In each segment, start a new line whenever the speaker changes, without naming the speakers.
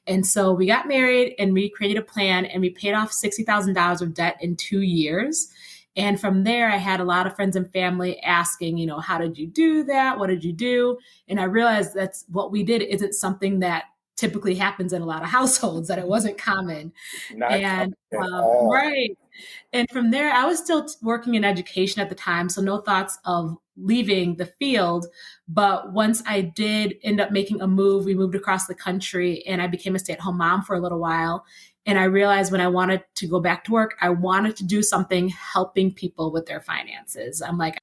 And so we got married and we created a plan and we paid off $60,000 of debt in 2 years. And from there, I had a lot of friends and family asking, how did you do that? What did you do? And I realized that's what we did isn't something that typically happens in a lot of households, that it wasn't common.
Not common
And
at all.
right. And from there, I was still working in education at the time, so no thoughts of leaving the field. But once I did end up making a move, we moved across the country and I became a stay-at-home mom for a little while. And I realized when I wanted to go back to work, I wanted to do something helping people with their finances. I'm like,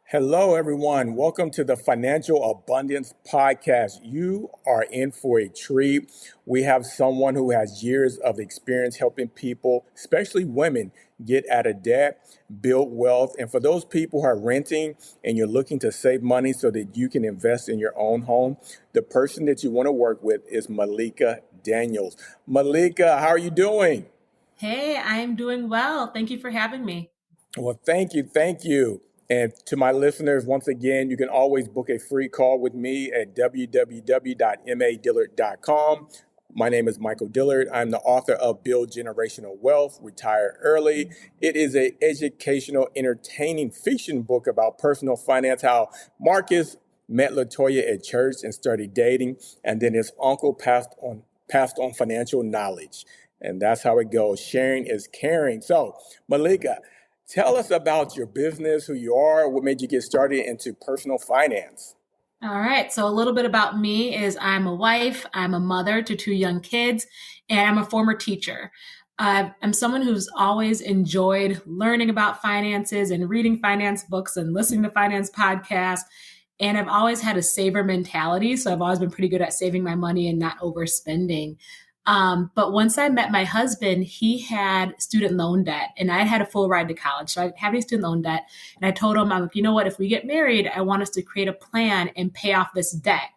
Hello, everyone. Welcome to the Financial Abundance Podcast. You are in for a treat. We have someone who has years of experience helping people, especially women, get out of debt, build wealth. And for those people who are renting and you're looking to save money so that you can invest in your own home, the person that you want to work with is Malika Daniels. Malika, how are you doing?
hey, I'm doing well. Thank you for having me.
Well, thank you. Thank you. And to my listeners, once again, you can always book a free call with me at www.madillard.com. My name is Michael Dillard. I'm the author of Build Generational Wealth, Retire Early. It is an educational, entertaining fiction book about personal finance, how Marcus met LaToya at church and started dating, and then his uncle passed on financial knowledge. And that's how it goes. Sharing is caring. So, Malika, tell us about your business, who you are, what made you get started into personal finance.
All right. So a little bit about me is I'm a wife, I'm a mother to two young kids, and I'm a former teacher. I'm someone who's always enjoyed learning about finances and reading finance books and listening to finance podcasts. And I've always had a saver mentality. So I've always been pretty good at saving my money and not overspending. But once I met my husband, he had student loan debt and I had a full ride to college. So I had any student loan debt. And I told him, I'm like, you know what, if we get married, I want us to create a plan and pay off this debt.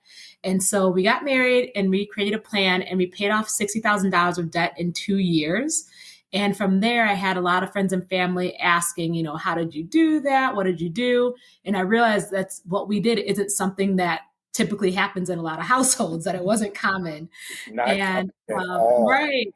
And so we got married and we created a plan and we paid off $60,000 of debt in 2 years. And from there, I had a lot of friends and family asking, how did you do that? What did you do? And I realized that's what we did isn't something that typically happens in a lot of households, that it wasn't common.
Not common
And
at all.
right.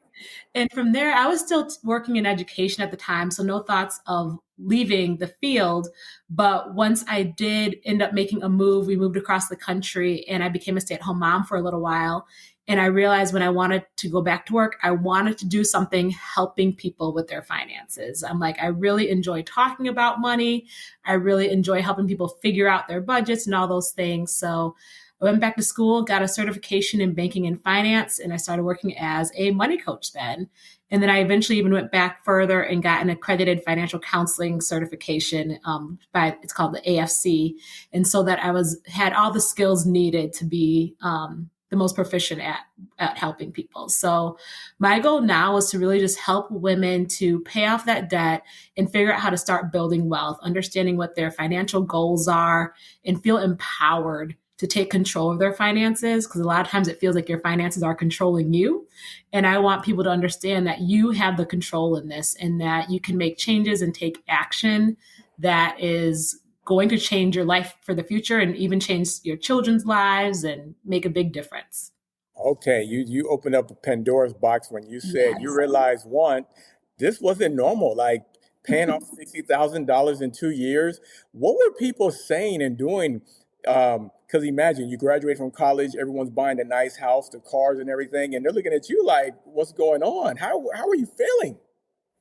And from there, I was still working in education at the time, so no thoughts of leaving the field. But once I did end up making a move, we moved across the country and I became a stay-at-home mom for a little while. And I realized when I wanted to go back to work, I wanted to do something helping people with their finances. I'm like, I really enjoy talking about money. I really enjoy helping people figure out their budgets and all those things. So I went back to school, got a certification in banking and finance, and I started working as a money coach then. And then I eventually even went back further and got an accredited financial counseling certification it's called the AFC. And so that had all the skills needed to be the most proficient at helping people. So my goal now is to really just help women to pay off that debt and figure out how to start building wealth, understanding what their financial goals are, and feel empowered to take control of their finances, because a lot of times it feels like your finances are controlling you. And I want people to understand that you have the control in this and that you can make changes and take action that is going to change your life for the future and even change your children's lives and make a big difference.
Okay, you opened up a Pandora's box when you said you
Yes.
realized, one, this wasn't normal, like paying off $60,000 in 2 years. What were people saying and doing? Because imagine you graduate from college, everyone's buying a nice house, the cars and everything, and they're looking at you like, what's going on? How are you feeling?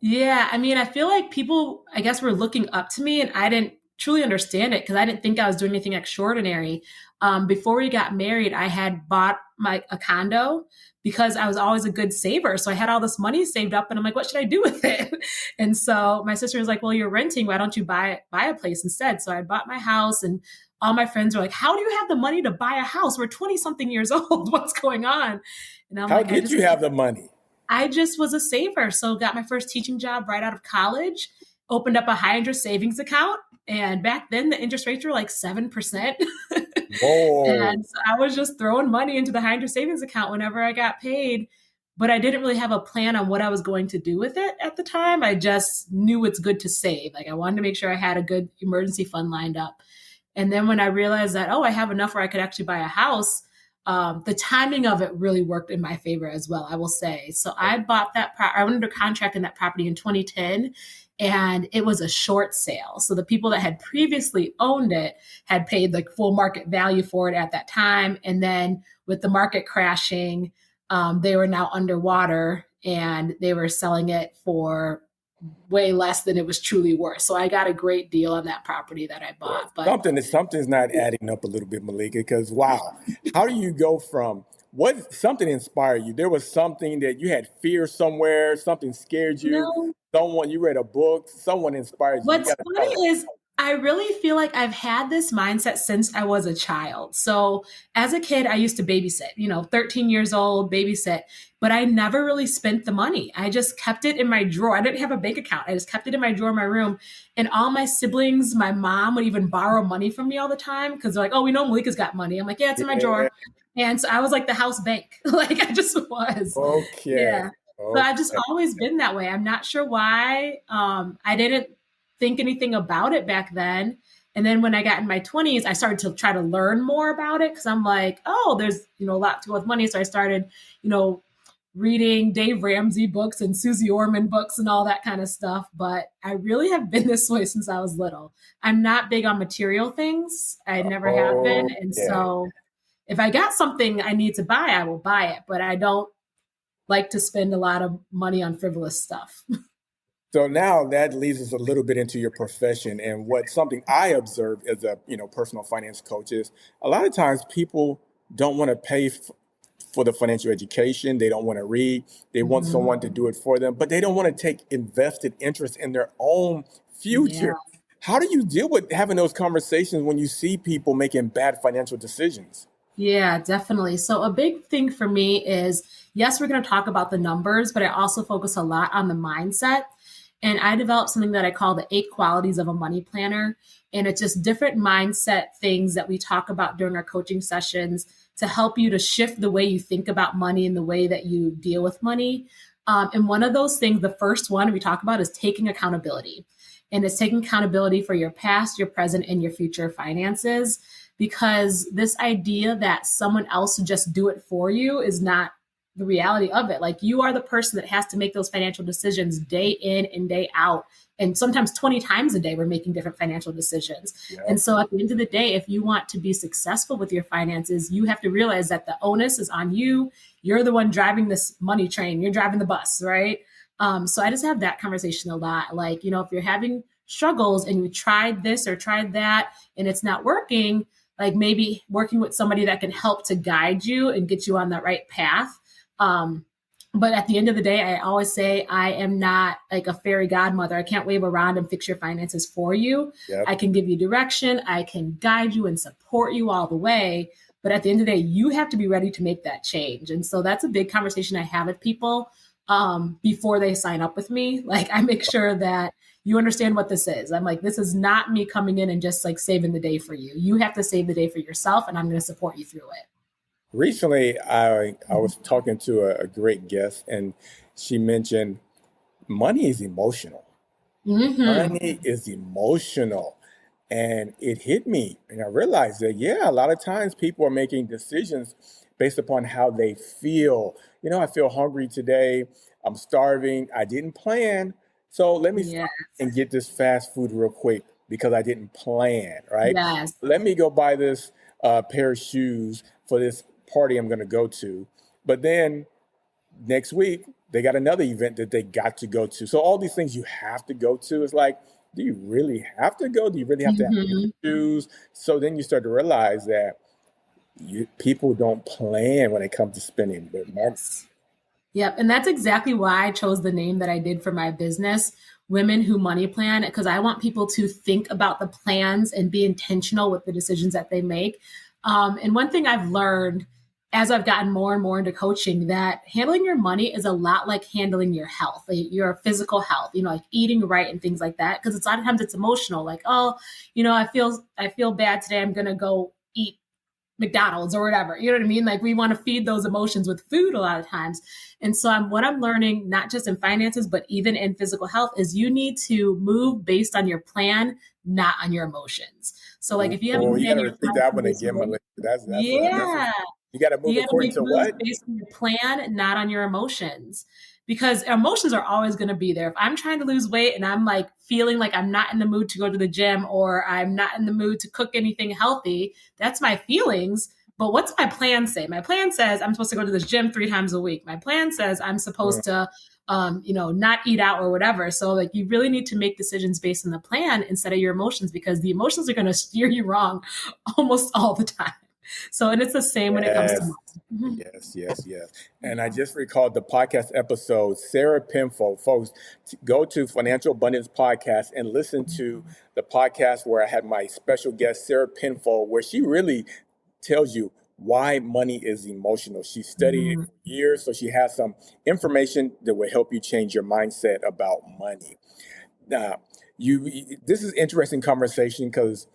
Yeah. I mean, I feel like people, I guess, were looking up to me and I didn't truly understand it because I didn't think I was doing anything extraordinary. Before we got married, I had bought a condo because I was always a good saver. So I had all this money saved up and I'm like, what should I do with it? And so my sister was like, well, you're renting. Why don't you buy a place instead? So I bought my house and all my friends were like, how do you have the money to buy a house? We're 20 something years old. What's going on? And I'm
How
like,
did you have the money?
I just was a saver. So got my first teaching job right out of college, opened up a high interest savings account. And back then the interest rates were like 7%.
Whoa.
And so I was just throwing money into the high interest savings account whenever I got paid. But I didn't really have a plan on what I was going to do with it at the time. I just knew it's good to save. Like I wanted to make sure I had a good emergency fund lined up. And then when I realized that, oh, I have enough where I could actually buy a house, the timing of it really worked in my favor as well, I will say. So I bought that, I went under contract in that property in 2010, and it was a short sale. So the people that had previously owned it had paid like full market value for it at that time. And then with the market crashing, they were now underwater and they were selling it for way less than it was truly worth. So I got a great deal on that property that I
Well,
bought. But
something's not adding up a little bit, Malika, because wow, how do you go from what something inspired you? There was something that you had fear somewhere, something scared you,
no,
someone you read a book, someone inspired you. You
what's
got to tell us.
funny is I really feel like I've had this mindset since I was a child. So as a kid, I used to babysit, 13 years old, babysit, but I never really spent the money. I just kept it in my drawer. I didn't have a bank account. I just kept it in my drawer in my room. And all my siblings, my mom would even borrow money from me all the time because they're like, oh, we know Malika's got money. I'm like, yeah, it's in my
Yeah.
drawer. And so I was like the house bank. Like I just was.
Okay.
Yeah. So I've just
Okay.
always been that way. I'm not sure why. I didn't think anything about it back then. And then when I got in my 20s, I started to try to learn more about it because I'm like, oh, there's, a lot to go with money. So I started, you know, reading Dave Ramsey books and Susie Orman books and all that kind of stuff. But I really have been this way since I was little. I'm not big on material things. I never have been. And
Okay.
so if I got something I need to buy, I will buy it. But I don't like to spend a lot of money on frivolous stuff.
So now that leads us a little bit into your profession and what something I observed as a personal finance coach is a lot of times people don't want to pay for the financial education. They don't want to read. They want
Mhm.
someone to do it for them, but they don't want to take invested interest in their own
Yeah.
future. How do you deal with having those conversations when you see people making bad financial decisions?
Yeah, definitely. So, a big thing for me is yes, we're going to talk about the numbers, but I also focus a lot on the mindset. And I developed something that I call the 8 qualities of a money planner. And it's just different mindset things that we talk about during our coaching sessions to help you to shift the way you think about money and the way that you deal with money. And one of those things, the first one we talk about is taking accountability. And it's taking accountability for your past, your present, and your future finances because this idea that someone else should just do it for you is not the reality of it. Like you are the person that has to make those financial decisions day in and day out. And sometimes 20 times a day, we're making different financial decisions. And
Yep.
so at the end of the day, if you want to be successful with your finances, you have to realize that the onus is on you. You're the one driving this money train. You're driving the bus, right? So I just have that conversation a lot. Like, if you're having struggles and you tried this or tried that and it's not working, like maybe working with somebody that can help to guide you and get you on the right path. Um, but at the end of the day, I always say I am not like a fairy godmother. I can't wave around and fix your finances for you.
Yep.
I can give you direction. I can guide you and support you all the way. But at the end of the day, you have to be ready to make that change. And so that's a big conversation I have with people before they sign up with me. Like I make sure that you understand what this is. I'm like, this is not me coming in and just like saving the day for you. You have to save the day for yourself, and I'm going to support you through it.
Recently, I was talking to a great guest, and she mentioned money is emotional.
Mm-hmm.
Money is emotional. And it hit me. And I realized that, yeah, a lot of times people are making decisions based upon how they feel. I feel hungry today. I'm starving. I didn't plan. So let me
Yeah.
stop and get this fast food real quick because I didn't plan, right?
Yes.
Let me go buy this pair of shoes for this party I'm going to go to. But then next week they got another event that they got to go to. So all these things you have to go to is like, do you really have to go? Do you really have to have
Mm-hmm.
shoes? So then you start to realize that people don't plan when it comes to spending their money.
Yes. Yep. And that's exactly why I chose the name that I did for my business, Women Who Money Plan, because I want people to think about the plans and be intentional with the decisions that they make. And one thing I've learned as I've gotten more and more into coaching that handling your money is a lot like handling your health, like your physical health, like eating right and things like that. Because it's a lot of times it's emotional, like, oh, I feel bad today. I'm gonna go eat McDonald's or whatever. You know what I mean? Like we want to feed those emotions with food a lot of times. And so what I'm learning, not just in finances, but even in physical health, is you need to move based on your plan, not on your emotions. So like if you haven't
Oh, you got
planned
to
your
repeat
life
that
in
one
this
again,
way,
Melissa. That's a
yeah.
You got to move
You got to
according
make
to
moves
what?
based on your plan, not on your emotions. Because emotions are always going to be there. If I'm trying to lose weight and I'm like feeling like I'm not in the mood to go to the gym or I'm not in the mood to cook anything healthy, that's my feelings. But what's my plan say? My plan says I'm supposed to go to this gym 3 times a week. My plan says I'm supposed to, not eat out or whatever. So like you really need to make decisions based on the plan instead of your emotions because the emotions are going to steer you wrong almost all the time. So, and it's the same when it comes to
Yes.
money.
Yes. And I just recalled the podcast episode, Sarah Penfold. Folks, go to Financial Abundance Podcast and listen to the podcast where I had my special guest, Sarah Penfold, where she really tells you why money is emotional. She studied it
Mhm.
for years, so she has some information that will help you change your mindset about money. Now, this is interesting conversation because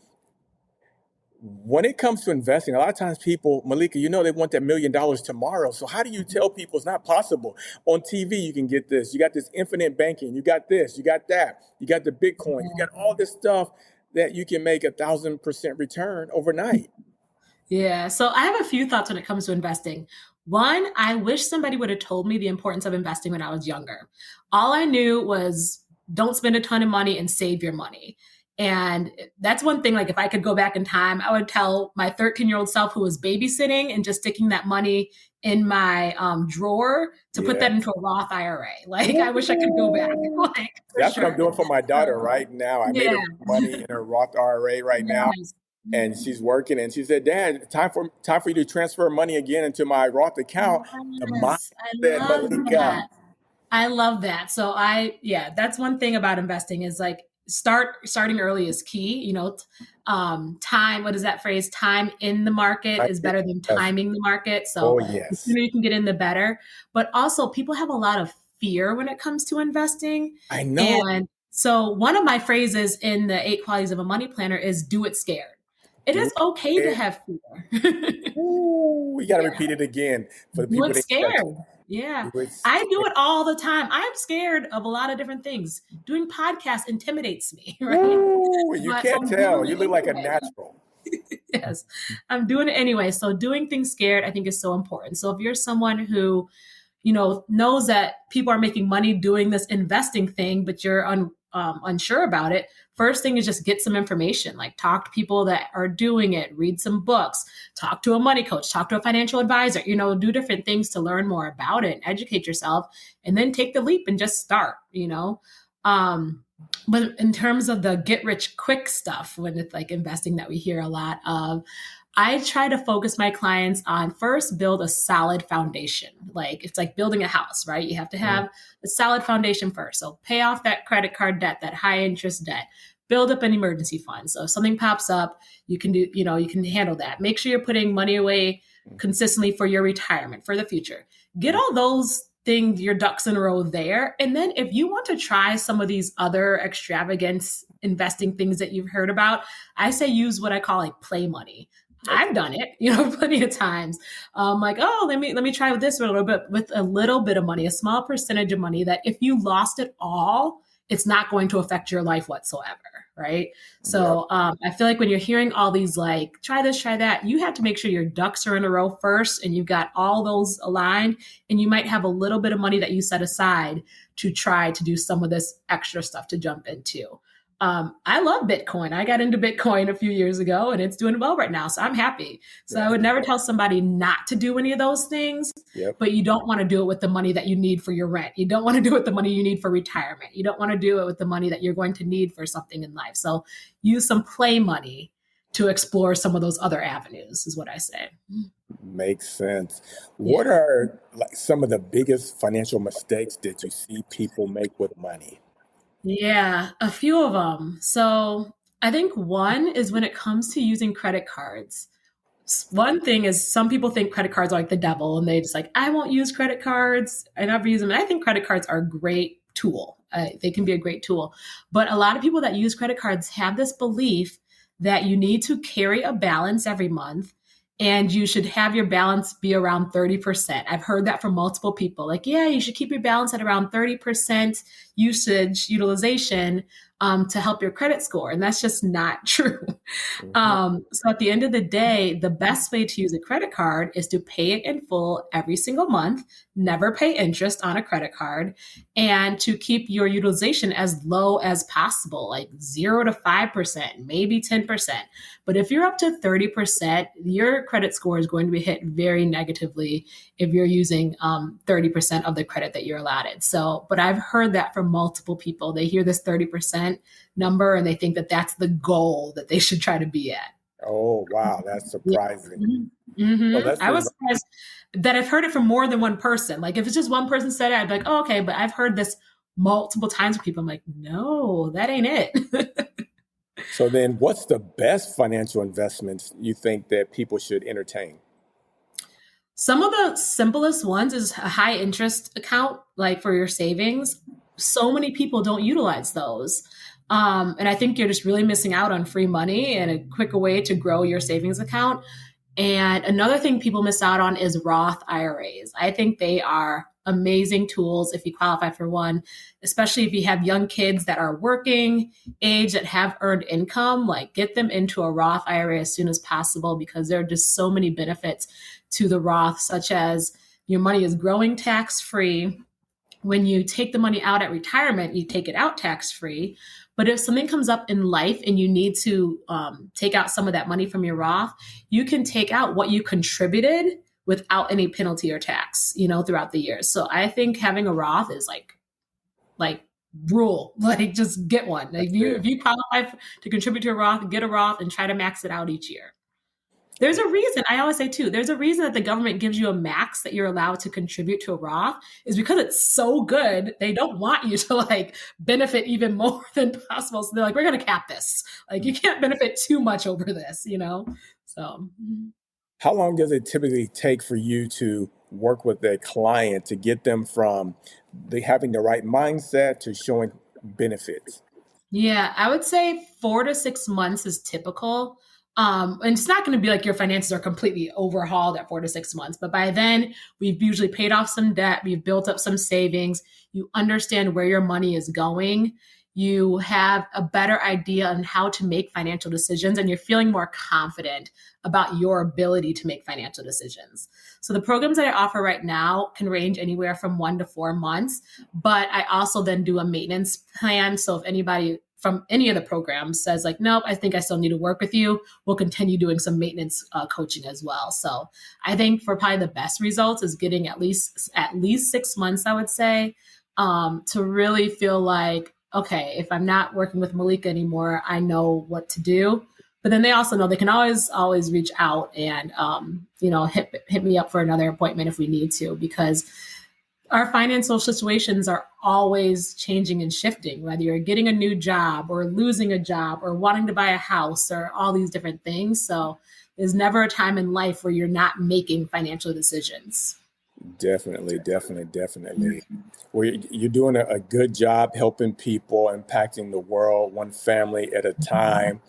when it comes to investing, a lot of times people, Malika, they want that $1 million tomorrow. So how do you tell people it's not possible? On TV, you can get this. You got this infinite banking. You got this. You got that. You got the Bitcoin. You got all this stuff that you can make 1,000% return overnight.
Yeah. So I have a few thoughts when it comes to investing. One, I wish somebody would have told me the importance of investing when I was younger. All I knew was don't spend a ton of money and save your money. And that's one thing, like if I could go back in time, I would tell my 13-year-old self who was babysitting and just sticking that money in my drawer to put
Yeah.
that into a Roth IRA. Like I wish I could go back, like for
That's what I'm
sure.
doing for my daughter right now. I made
Yeah.
her put money in her Roth IRA right now.
Yes.
And she's working, and she said, "Dad, time for you to transfer money again into my Roth account." The
Yes. I
mindset,
love
Malika.
that. I love that. So yeah, that's one thing about investing is like starting early is key. Time. What is that phrase? Time in the market is better than
Yes.
timing the market.
Oh
So the
yes,
sooner you can get in, the better. But also, people have a lot of fear when it comes to investing,
I know.
and so one of my phrases in the 8 Qualities of a Money Planner is "Do it scared." It
Do
is okay to
it.
have fear.
Ooh, we got to repeat it again for the
Do
people
it
that didn't catch it.
scared. Yeah.
Do it
I do
scared.
it all the time. I'm scared of a lot of different things. Doing podcasts intimidates me, right?
Ooh, you
But
can't
I'm
tell.
doing
You
it
look like a
anyway.
natural.
Yes, I'm doing it anyway. So doing things scared, I think is so important. So if you're someone who knows that people are making money doing this investing thing, but you're unsure about it. First thing is just get some information, like talk to people that are doing it, read some books, talk to a money coach, talk to a financial advisor, do different things to learn more about it, educate yourself, and then take the leap and just start. Um, but in terms of the get rich quick stuff, when it's like investing that we hear a lot of, I try to focus my clients on first build a solid foundation. Like it's like building a house, right? You have to have a solid foundation first. So pay off that credit card debt, that high interest debt, build up an emergency fund. So if something pops up, you can you can handle that. Make sure you're putting money away consistently for your retirement, for the future. Get all those things, your ducks in a row there. And then if you want to try some of these other extravagant investing things that you've heard about, I say use what I call like play money.
Okay.
I've done it, plenty of times. Like, oh, let me try with this a little bit, with a little bit of money, a small percentage of money that if you lost it all, it's not going to affect your life whatsoever, right?
Yep.
So I feel like when you're hearing all these like, try this, try that, you have to make sure your ducks are in a row first and you've got all those aligned, and you might have a little bit of money that you set aside to try to do some of this extra stuff to jump into. I love Bitcoin. I got into Bitcoin a few years ago and it's doing well right now. So I'm happy. So I
Yes.
would never tell somebody not to do any of those things,
Yep.
but you don't want to do it with the money that you need for your rent. You don't want to do it with the money you need for retirement. You don't want to do it with the money that you're going to need for something in life. So use some play money to explore some of those other avenues is what I say.
Makes sense.
Yeah.
What are like some of the biggest financial mistakes that you see people make with money?
Yeah, a few of them. So I think one is when it comes to using credit cards. One thing is some people think credit cards are like the devil and they just like, I won't use credit cards. I never use them. And I think credit cards are a great tool. They can be a great tool. But a lot of people that use credit cards have this belief that you need to carry a balance every month and you should have your balance be around 30%. I've heard that from multiple people. Like, yeah, you should keep your balance at around 30% utilization to help your credit score. And that's just not true.
Mhm.
So at the end of the day, the best way to use a credit card is to pay it in full every single month, never pay interest on a credit card, and to keep your utilization as low as possible, like 0 to 5%, maybe 10%. But if you're up to 30%, your credit score is going to be hit very negatively if you're using 30% of the credit that you're allotted. So, but I've heard that from multiple people. They hear this 30% number and they think that that's the goal that they should try to be at.
Oh, wow. That's
Yeah.
surprising. So
Mm-hmm.
let's
I was
remind.
surprised that I've heard it from more than one person. Like if it's just one person said it, I'd be like, oh, okay. But I've heard this multiple times with people. I'm like, no, that ain't it.
So then what's the best financial investments you think that people should entertain?
Some of the simplest ones is a high interest account, like for your savings. So many people don't utilize those. And I think you're just really missing out on free money and a quicker way to grow your savings account. And another thing people miss out on is Roth IRAs. I think they are amazing tools if you qualify for one, especially if you have young kids that are working age that have earned income, like get them into a Roth IRA as soon as possible because there are just so many benefits to the Roth, such as your money is growing tax free. When you take the money out at retirement, you take it out tax free. But if something comes up in life and you need to take out some of that money from your Roth, you can take out what you contributed without any penalty or tax, throughout the years. So I think having a Roth is like rule, like just get one. Like
That's
if
it.
you qualify to contribute to a Roth, get a Roth and try to max it out each year. There's a reason, I always say too, there's a reason that the government gives you a max that you're allowed to contribute to a Roth is because it's so good. They don't want you to like benefit even more than possible. So they're like, we're going to cap this. Like you can't benefit too much over this. So.
How long does it typically take for you to work with a client to get them from having the right mindset to showing benefits?
Yeah, I would say 4 to 6 months is typical. And it's not going to be like your finances are completely overhauled at 4 to 6 months, but by then we've usually paid off some debt, we've built up some savings, you understand where your money is going, you have a better idea on how to make financial decisions, and you're feeling more confident about your ability to make financial decisions. So the programs that I offer right now can range anywhere from 1 to 4 months, but I also then do a maintenance plan. So if anybody from any of the programs says like, nope, I think I still need to work with you, we'll continue doing some maintenance coaching as well. So I think for probably the best results is getting at least 6 months, I would say, to really feel like, okay, if I'm not working with Malika anymore, I know what to do. But then they also know they can always reach out and hit me up for another appointment if we need to, because our financial situations are always changing and shifting, whether you're getting a new job or losing a job or wanting to buy a house or all these different things. So there's never a time in life where you're not making financial decisions.
Definitely, definitely, definitely. Well, you're doing a good job helping people, impacting the world one family at a time,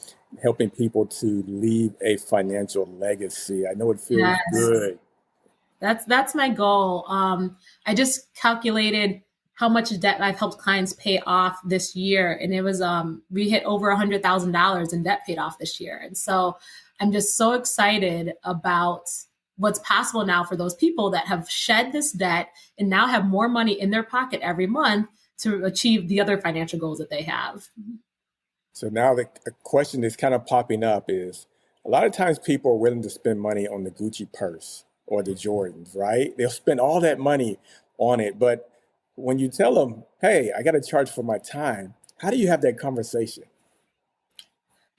helping people to leave a financial legacy. I know it feels
Yes.
good.
That's my goal. I just calculated how much debt I've helped clients pay off this year, and it was we hit over $100,000 in debt paid off this year, and so I'm just so excited about what's possible now for those people that have shed this debt and now have more money in their pocket every month to achieve the other financial goals that they have.
So now the question that's kind of popping up is a lot of times people are willing to spend money on the Gucci purse or the Jordans, right? They'll spend all that money on it. But when you tell them, hey, I got to charge for my time, how do you have that conversation?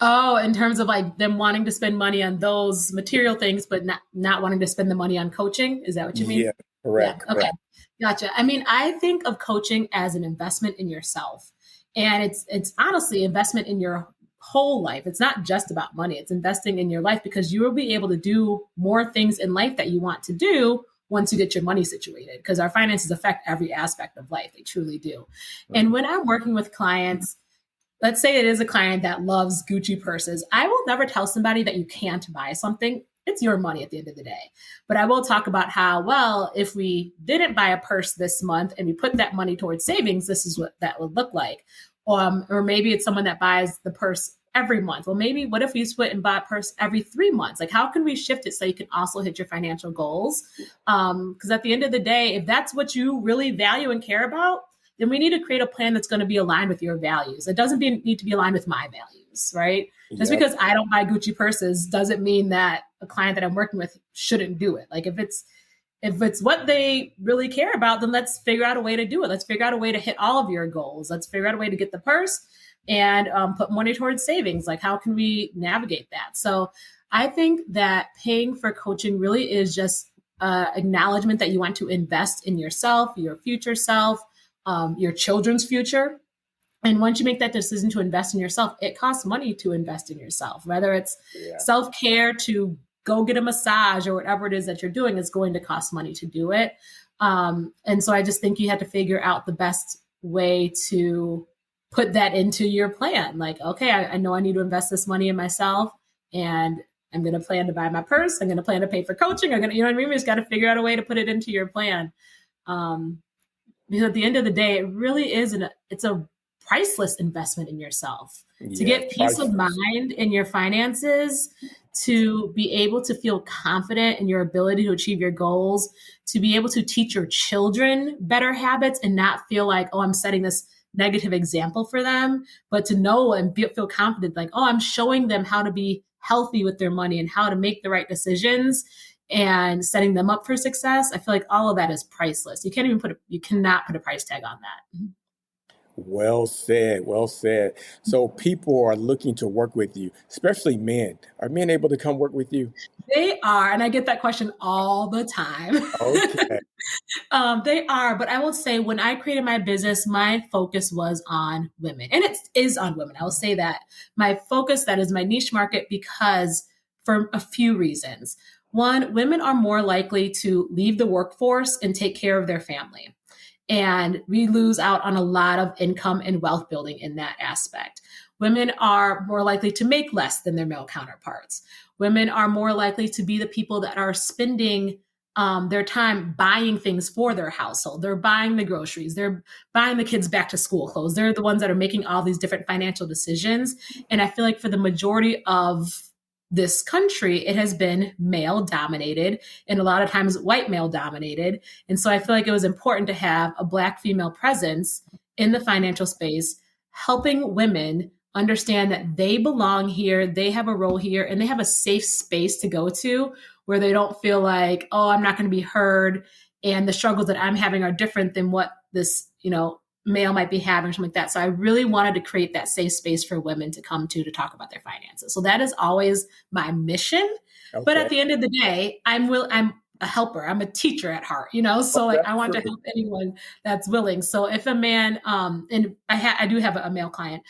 Oh, in terms of like them wanting to spend money on those material things, but not wanting to spend the money on coaching. Is that what you mean?
Yeah,
Yeah.
correct,
Okay.
correct.
Gotcha. I mean, I think of coaching as an investment in yourself. And it's honestly investment in your whole life. It's not just about money. It's investing in your life because you will be able to do more things in life that you want to do once you get your money situated, because our finances affect every aspect of life. They truly do. And
Mhm.
when I'm working with clients, let's say it is a client that loves Gucci purses. I will never tell somebody that you can't buy something. It's your money at the end of the day. But I will talk about how, well, if we didn't buy a purse this month and we put that money towards savings, this is what that would look like. Or maybe it's someone that buys the purse every month. Well, maybe what if we split and buy a purse every 3 months? Like, how can we shift it so you can also hit your financial goals? Because at the end of the day, if that's what you really value and care about, then we need to create a plan that's going to be aligned with your values. It doesn't need to be aligned with my values, right? Just
Yep.
because I don't buy Gucci purses doesn't mean that a client that I'm working with shouldn't do it. Like, if it's what they really care about, then let's figure out a way to do it. Let's figure out a way to hit all of your goals. Let's figure out a way to get the purse and put money towards savings. Like, how can we navigate that? So I think that paying for coaching really is just acknowledgement that you want to invest in yourself, your future self, your children's future. And once you make that decision to invest in yourself, it costs money to invest in yourself, whether it's self-care to go get a massage or whatever it is that you're doing, is going to cost money to do it. And so I just think you have to figure out the best way to put that into your plan. Like, okay, I know I need to invest this money in myself, and I'm going to plan to buy my purse. I'm going to plan to pay for coaching. I'm going to, you know what I mean? We just got to figure out a way to put it into your plan. Because at the end of the day, it really is it's a priceless investment in yourself to get peace of mind in your finances, to be able to feel confident in your ability to achieve your goals, to be able to teach your children better habits and not feel like, oh, I'm setting this negative example for them, but to know and feel confident, like, oh, I'm showing them how to be healthy with their money and how to make the right decisions and setting them up for success. I feel like all of that is priceless. You cannot put a price tag on that.
Well said. Well said. So people are looking to work with you, especially men. Are men able to come work with you?
They are. And I get that question all the time.
Okay.
They are. But I will say, when I created my business, my focus was on women. And it is on women. I will say that. My focus, that is my niche market, because for a few reasons. One, women are more likely to leave the workforce and take care of their family. And we lose out on a lot of income and wealth building in that aspect. Women are more likely to make less than their male counterparts. Women are more likely to be the people that are spending their time buying things for their household. They're buying the groceries. They're buying the kids back to school clothes. They're the ones that are making all these different financial decisions. And I feel like for the majority of this country, it has been male dominated and a lot of times white male dominated. And so I feel like it was important to have a Black female presence in the financial space, helping women understand that they belong here, they have a role here, and they have a safe space to go to where they don't feel like, oh, I'm not going to be heard, and the struggles that I'm having are different than what this, male might be having, something like that. So I really wanted to create that safe space for women to come to talk about their finances. So that is always my mission. Okay. But at the end of the day, I'm a helper. I'm a teacher at heart, so I want to help anyone that's willing. So if a man, and I do have a male client.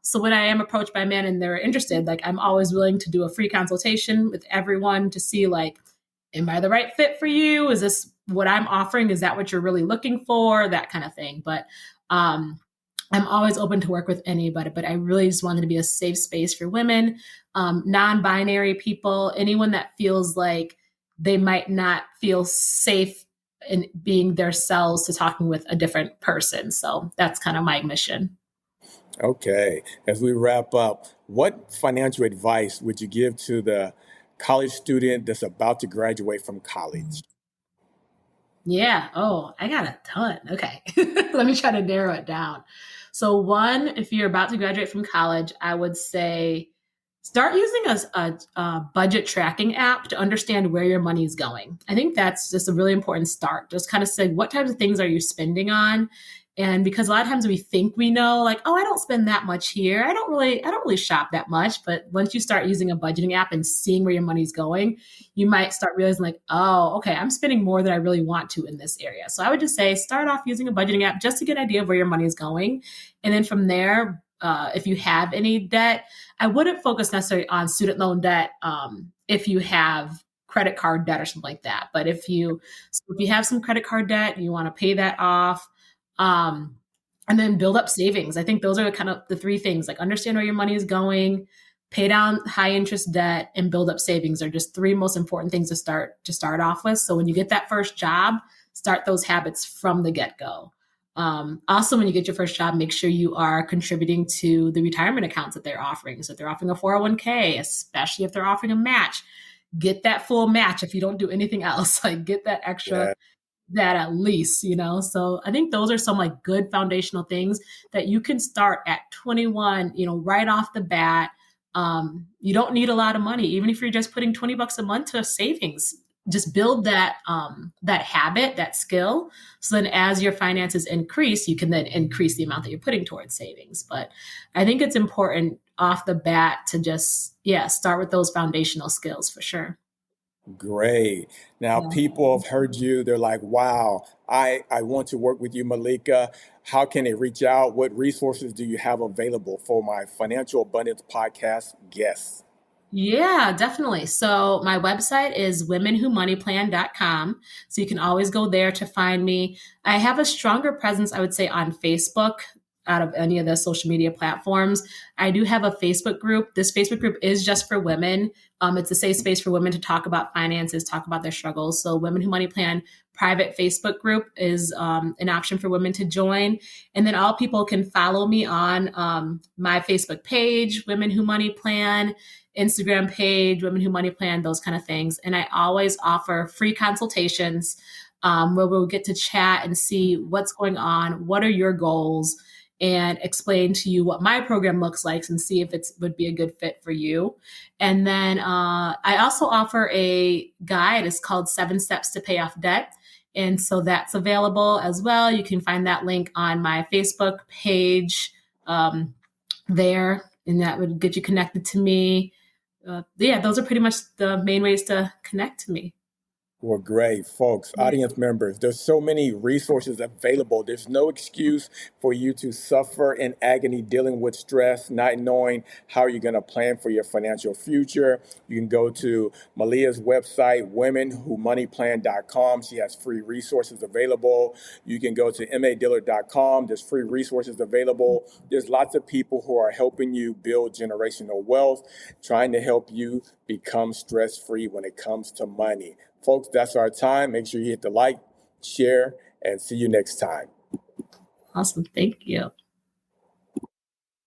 So when I am approached by a man and they're interested, like, I'm always willing to do a free consultation with everyone to see, like, am I the right fit for you? Is this what I'm offering? Is that what you're really looking for? That kind of thing. But I'm always open to work with anybody, but I really just wanted to be a safe space for women, non-binary people, anyone that feels like they might not feel safe in being themselves to talking with a different person. So that's kind of my mission.
Okay. As we wrap up, what financial advice would you give to the college student that's about to graduate from college?
Yeah. Oh, I got a ton. Okay. Let me try to narrow it down. So one, if you're about to graduate from college, I would say start using a budget tracking app to understand where your money is going. I think that's just a really important start. Just kind of say, what types of things are you spending on? And because a lot of times we think we know, like, oh, I don't spend that much here. I don't really shop that much. But once you start using a budgeting app and seeing where your money's going, you might start realizing, like, oh, okay, I'm spending more than I really want to in this area. So I would just say start off using a budgeting app just to get an idea of where your money is going. And then from there, if you have any debt, I wouldn't focus necessarily on student loan debt if you have credit card debt or something like that. But if you have some credit card debt, you want to pay that off. And then build up savings. I think those are kind of the three things, like understand where your money is going, pay down high interest debt, and build up savings are just three most important things to start off with. So when you get that first job, start those habits from the get-go. Also, when you get your first job, make sure you are contributing to the retirement accounts that they're offering. So if they're offering a 401k, especially if they're offering a match, get that full match if you don't do anything else. Like get that extra,
Yeah.
that at least, you know. So I think those are some like good foundational things that you can start at 21, you know, right off the bat. You don't need a lot of money, even if you're just putting $20 a month to savings. Just build that habit, that skill. So then as your finances increase, you can then increase the amount that you're putting towards savings. But I think it's important off the bat to just, yeah, start with those foundational skills for sure.
Great. Now,
Yeah.
people have heard you. They're like, wow, I want to work with you, Malika. How can they reach out? What resources do you have available for my Financial Abundance Podcast guests?
Yeah, definitely. So my website is womenwhomoneyplan.com. So you can always go there to find me. I have a stronger presence, I would say, on Facebook out of any of the social media platforms. I do have a Facebook group. This Facebook group is just for women. It's a safe space for women to talk about finances, talk about their struggles. So Women Who Money Plan private Facebook group is an option for women to join. And then all people can follow me on my Facebook page, Women Who Money Plan, Instagram page, Women Who Money Plan, those kind of things. And I always offer free consultations where we'll get to chat and see what's going on, what are your goals, and explain to you what my program looks like and see if it would be a good fit for you. And then I also offer a guide. It's called 7 Steps to Pay Off Debt. And so that's available as well. You can find that link on my Facebook page there, and that would get you connected to me. Yeah, those are pretty much the main ways to connect to me.
Well, great, folks, audience members. There's so many resources available. There's no excuse for you to suffer in agony dealing with stress, not knowing how you're going to plan for your financial future. You can go to Malia's website, womenwhomoneyplan.com. She has free resources available. You can go to madillard.com. There's free resources available. There's lots of people who are helping you build generational wealth, trying to help you become stress-free when it comes to money. Folks, that's our time. Make sure you hit the like, share, and see you next time.
Awesome. Thank you.